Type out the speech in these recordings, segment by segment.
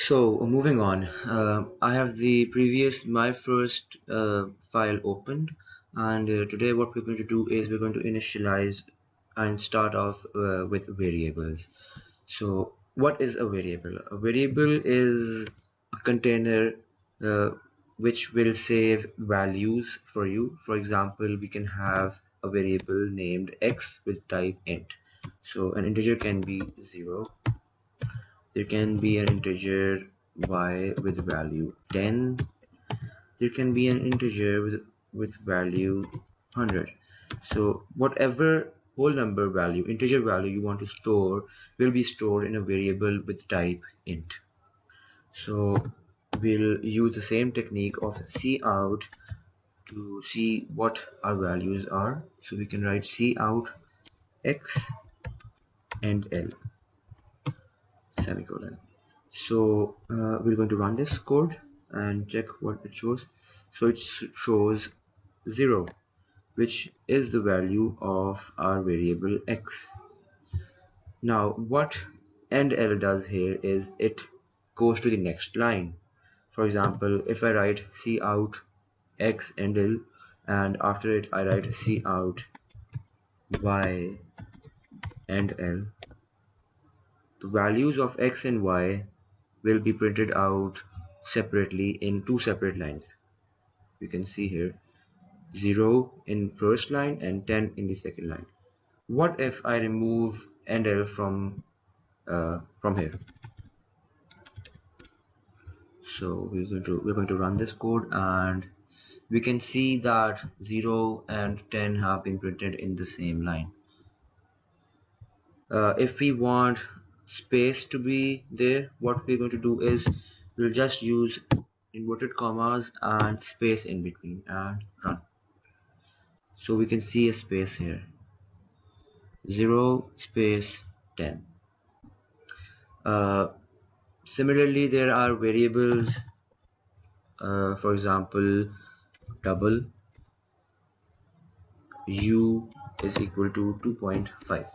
So moving on, I have the previous my first file opened, and today what we're going to do is we're going to initialize and start off with variables. So what is a variable? A variable is a container uh, which will save values for you. For example, we can have a variable named x with type int. So an integer can be 0. There can be an integer y with value 10. There can be an integer with value 100. So whatever whole number value, integer value you want to store will be stored in a variable with type int. So we'll use the same technique of cout to see what our values are. So we can write cout x and l semicolon. So we're going to run this code and check what it shows. So it shows 0, which is the value of our variable x. Now what end L does here is it goes to the next line. For example, if I write cout x and L, and after it I write cout y and L, the values of x and y will be printed out separately in two separate lines. You can see here 0 in first line and 10 in the second line. What if I remove endl from here? So we're going to run this code, and we can see that 0 and 10 have been printed in the same line. If we want space to be there, what we're going to do is we'll just use inverted commas and space in between and run. So we can see a space here, 0 space 10. Similarly, there are variables, for example, double u is equal to 2.5.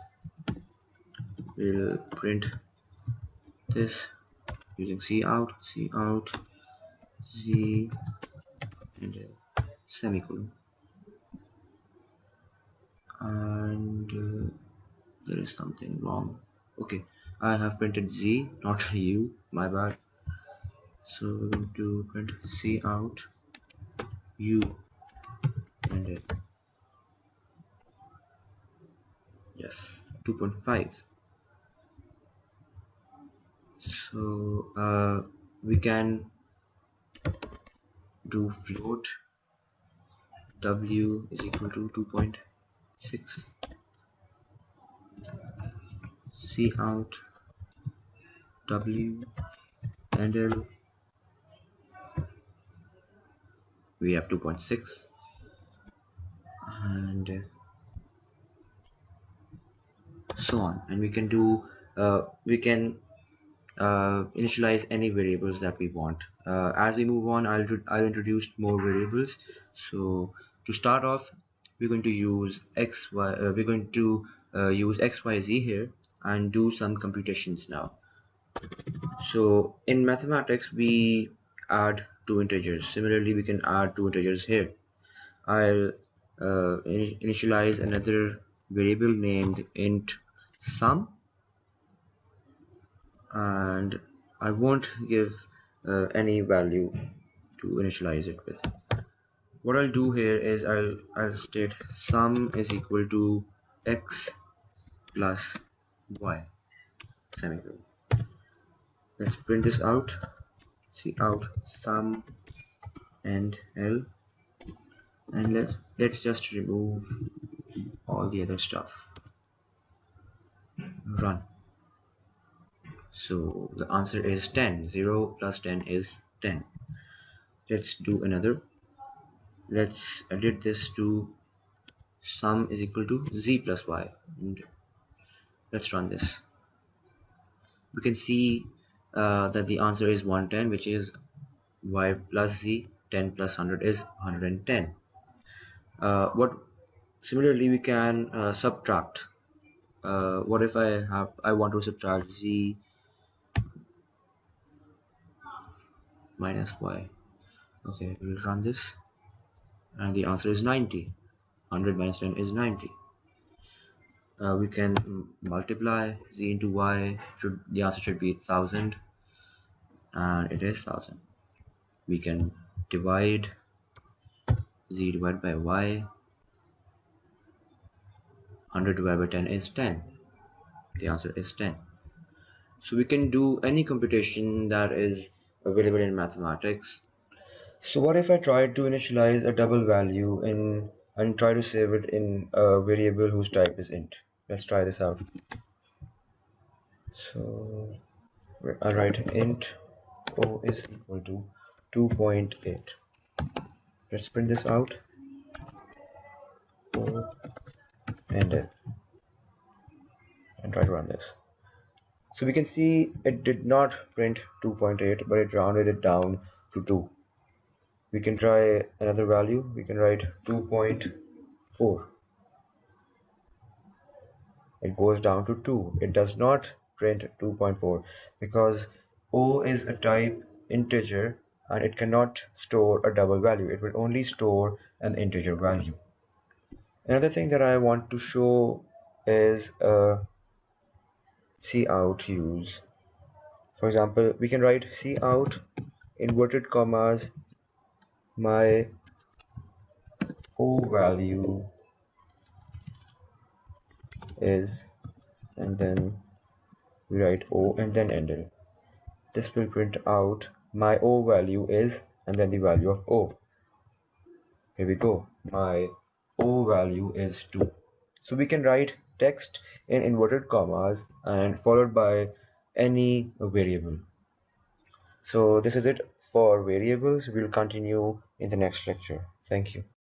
We'll print this using cout z and a semicolon, and there is something wrong. Okay, I have printed z, not u, my bad. So we're going to print cout u and a, yes, 2.5. So we can do float w is equal to 2.6, cout w and l, we have 2.6, and so on. And we can do initialize any variables that we want. As we move on, I'll introduce more variables. So to start off, we're going to use use xyz here and do some computations now. So in mathematics, we add two integers. Similarly, we can add two integers here. I'll initialize another variable named int sum, and I won't give any value to initialize it with. What I'll do here is I'll state sum is equal to x plus y semicolon. Let's print this out. Cout sum and l, and let's just remove all the other stuff. Run. So the answer is 10. 0 plus 10 is 10. Let's do another. Let's edit this to sum is equal to z plus y, and let's run this. We can see that the answer is 110, which is y plus z. 10 plus 100 is 110. What similarly we can subtract. What if I want to subtract z minus y. Okay, we'll run this, and the answer is 90. 100 minus 10 is 90. We can multiply z into y. The answer should be 1000, and it is 1000. We can divide z divided by y. 100 divided by 10 is 10. The answer is 10. So we can do any computation that is available in mathematics. So what if I try to initialize a double value in and try to save it in a variable whose type is int? Let's try this out. So I write int o is equal to 2.8. Let's print this out. O and try to run this. So we can see it did not print 2.8, but it rounded it down to 2. We can try another value. We can write 2.4. It goes down to 2. It does not print 2.4 because O is a type integer and it cannot store a double value. It will only store an integer value. Another thing that I want to show is a cout use. For example, we can write cout inverted commas my O value is, and then we write O and then enter. This will print out my O value is, and then the value of O. Here we go. My O value is 2. So we can write text in inverted commas and followed by any variable. So this is it for variables. We'll continue in the next lecture. Thank you.